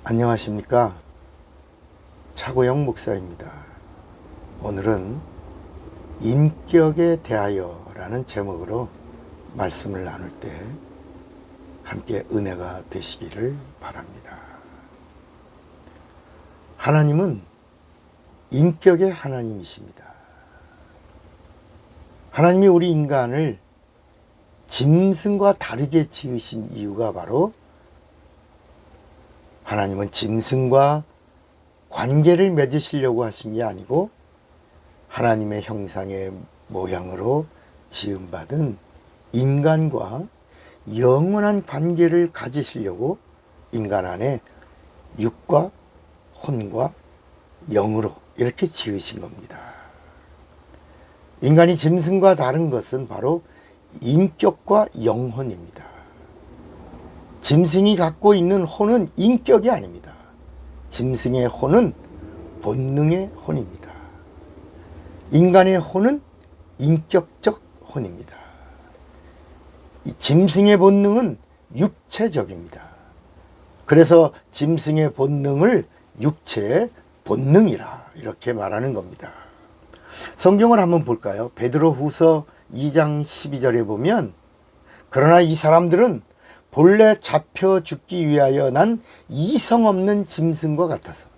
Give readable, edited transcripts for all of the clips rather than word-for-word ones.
안녕하십니까. 차고영 목사입니다. 오늘은 인격에 대하여 라는 제목으로 말씀을 나눌 때 함께 은혜가 되시기를 바랍니다. 하나님은 인격의 하나님이십니다. 하나님이 우리 인간을 짐승과 다르게 지으신 이유가 바로 하나님은 짐승과 관계를 맺으시려고 하신 게 아니고 하나님의 형상의 모양으로 지음받은 인간과 영원한 관계를 가지시려고 인간 안에 육과 혼과 영으로 이렇게 지으신 겁니다. 인간이 짐승과 다른 것은 바로 인격과 영혼입니다. 짐승이 갖고 있는 혼은 인격이 아닙니다. 짐승의 혼은 본능의 혼입니다. 인간의 혼은 인격적 혼입니다. 이 짐승의 본능은 육체적입니다. 그래서 짐승의 본능을 육체의 본능이라 이렇게 말하는 겁니다. 성경을 한번 볼까요? 베드로후서 2장 12절에 보면 그러나 이 사람들은 본래 잡혀 죽기 위하여 난 이성 없는 짐승과 같아서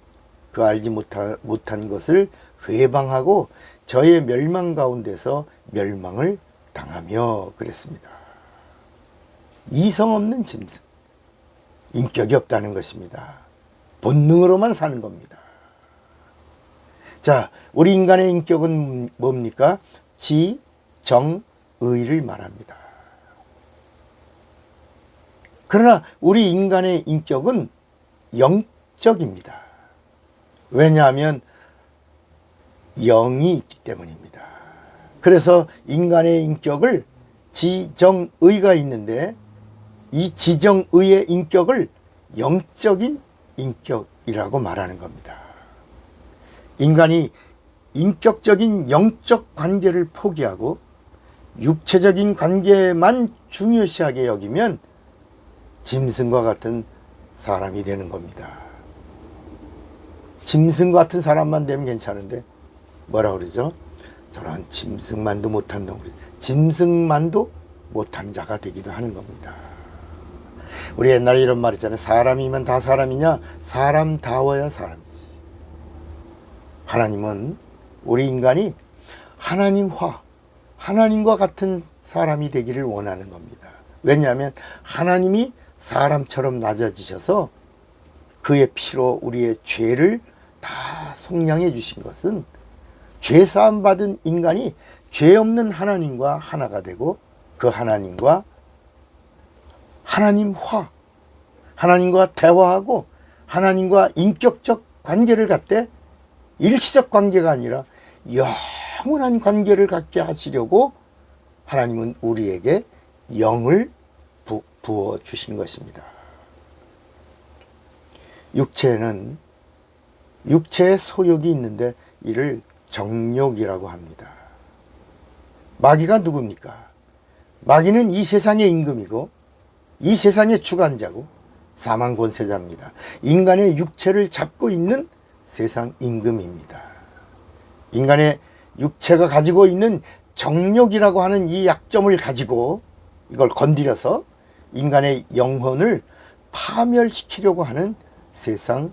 그 알지 못한 것을 회방하고 저의 멸망 가운데서 멸망을 당하며 그랬습니다. 이성 없는 짐승, 인격이 없다는 것입니다. 본능으로만 사는 겁니다. 자, 우리 인간의 인격은 뭡니까? 지, 정, 의를 말합니다. 그러나 우리 인간의 인격은 영적입니다. 왜냐하면 영이 있기 때문입니다. 그래서 인간의 인격을 지정의가 있는데 이 지정의의 인격을 영적인 인격이라고 말하는 겁니다. 인간이 인격적인 영적 관계를 포기하고 육체적인 관계만 중요시하게 여기면 짐승과 같은 사람이 되는 겁니다. 짐승 같은 사람만 되면 괜찮은데 뭐라 그러죠? 저런 짐승만도 못한다. 짐승만도 못한 자가 되기도 하는 겁니다. 우리 옛날에 이런 말 있잖아요. 사람이면 다 사람이냐? 사람다워야 사람이지. 하나님은 우리 인간이 하나님화, 하나님과 같은 사람이 되기를 원하는 겁니다. 왜냐하면 하나님이 사람처럼 낮아지셔서 그의 피로 우리의 죄를 다 속량해 주신 것은 죄사함 받은 인간이 죄 없는 하나님과 하나가 되고 그 하나님과 하나님화, 하나님과 대화하고 하나님과 인격적 관계를 갖되 일시적 관계가 아니라 영원한 관계를 갖게 하시려고 하나님은 우리에게 영을 부어 주신 것입니다. 육체에는 육체의 소욕이 있는데 이를 정욕이라고 합니다. 마귀가 누굽니까? 마귀는 이 세상의 임금이고 이 세상의 주관자고 사망 권세자입니다. 인간의 육체를 잡고 있는 세상 임금입니다. 인간의 육체가 가지고 있는 정욕이라고 하는 이 약점을 가지고 이걸 건드려서 인간의 영혼을 파멸시키려고 하는 세상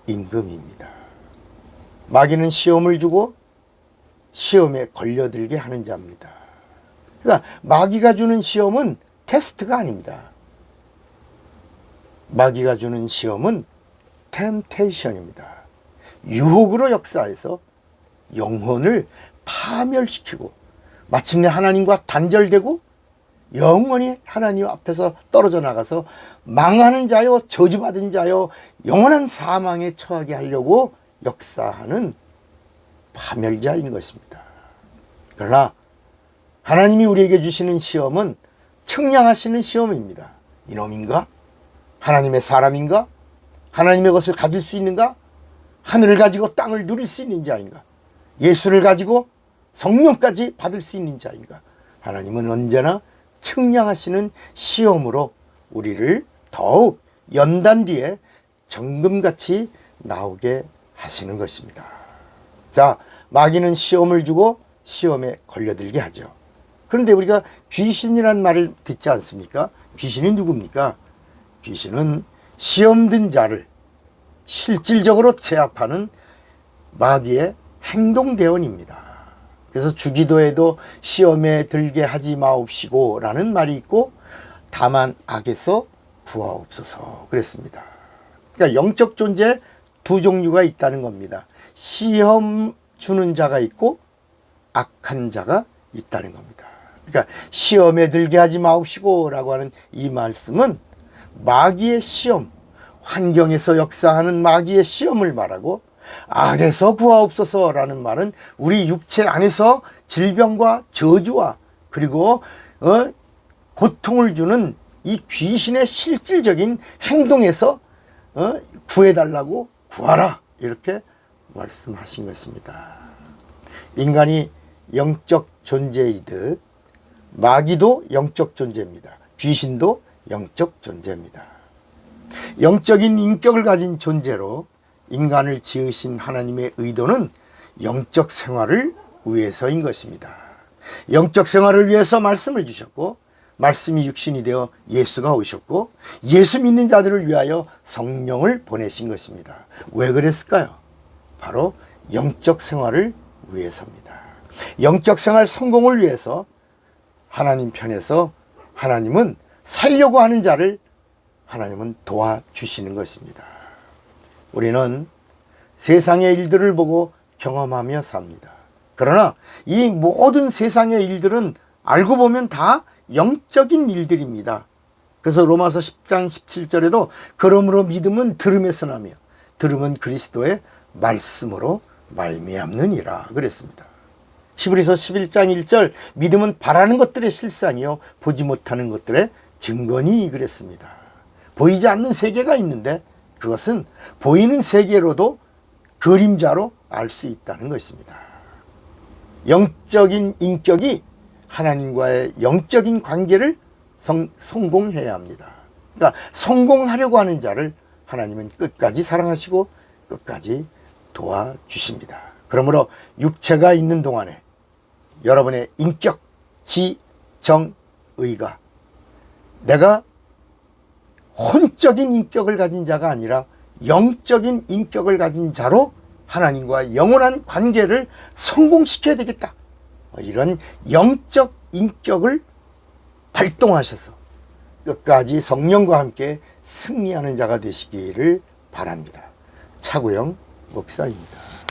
임금입니다. 마귀는 시험을 주고 시험에 걸려들게 하는 자입니다. 그러니까 마귀가 주는 시험은 테스트가 아닙니다. 마귀가 주는 시험은 템테이션입니다. 유혹으로 역사해서 영혼을 파멸시키고 마침내 하나님과 단절되고 영원히 하나님 앞에서 떨어져 나가서 망하는 자요, 저주받은 자요, 영원한 사망에 처하게 하려고 역사하는 파멸자인 것입니다. 그러나 하나님이 우리에게 주시는 시험은 측량하시는 시험입니다. 이놈인가? 하나님의 사람인가? 하나님의 것을 가질 수 있는가? 하늘을 가지고 땅을 누릴 수 있는 자인가? 예수를 가지고 성령까지 받을 수 있는 자인가? 하나님은 언제나 측량하시는 시험으로 우리를 더욱 연단 뒤에 정금같이 나오게 하시는 것입니다. 자, 마귀는 시험을 주고 시험에 걸려들게 하죠. 그런데 우리가 귀신이란 말을 듣지 않습니까? 귀신이 누굽니까? 귀신은 시험 든 자를 실질적으로 제압하는 마귀의 행동대원입니다. 그래서 주기도에도 시험에 들게 하지 마옵시고 라는 말이 있고, 다만 악에서 구하옵소서 그랬습니다. 그러니까 영적 존재 두 종류가 있다는 겁니다. 시험 주는 자가 있고 악한 자가 있다는 겁니다. 그러니까 시험에 들게 하지 마옵시고 라고 하는 이 말씀은 마귀의 시험, 환경에서 역사하는 마귀의 시험을 말하고, 악에서 구하옵소서 라는 말은 우리 육체 안에서 질병과 저주와 그리고 고통을 주는 이 귀신의 실질적인 행동에서 구해달라고, 구하라 이렇게 말씀하신 것입니다. 인간이 영적 존재이듯 마귀도 영적 존재입니다. 귀신도 영적 존재입니다. 영적인 인격을 가진 존재로 인간을 지으신 하나님의 의도는 영적 생활을 위해서인 것입니다. 영적 생활을 위해서 말씀을 주셨고, 말씀이 육신이 되어 예수가 오셨고, 예수 믿는 자들을 위하여 성령을 보내신 것입니다. 왜 그랬을까요? 바로 영적 생활을 위해서입니다. 영적 생활 성공을 위해서 하나님 편에서 하나님은 살려고 하는 자를 하나님은 도와주시는 것입니다. 우리는 세상의 일들을 보고 경험하며 삽니다. 그러나 이 모든 세상의 일들은 알고 보면 다 영적인 일들입니다. 그래서 로마서 10장 17절에도 그러므로 믿음은 들음에서 나며 들음은 그리스도의 말씀으로 말미암느니라 그랬습니다. 히브리서 11장 1절 믿음은 바라는 것들의 실상이요 보지 못하는 것들의 증거니 그랬습니다. 보이지 않는 세계가 있는데 그것은 보이는 세계로도 그림자로 알 수 있다는 것입니다. 영적인 인격이 하나님과의 영적인 관계를 성공해야 합니다. 그러니까 성공하려고 하는 자를 하나님은 끝까지 사랑하시고 끝까지 도와주십니다. 그러므로 육체가 있는 동안에 여러분의 인격, 지, 정, 의가 내가 혼적인 인격을 가진 자가 아니라 영적인 인격을 가진 자로 하나님과 영원한 관계를 성공시켜야 되겠다. 이런 영적 인격을 발동하셔서 끝까지 성령과 함께 승리하는 자가 되시기를 바랍니다. 차구영 목사입니다.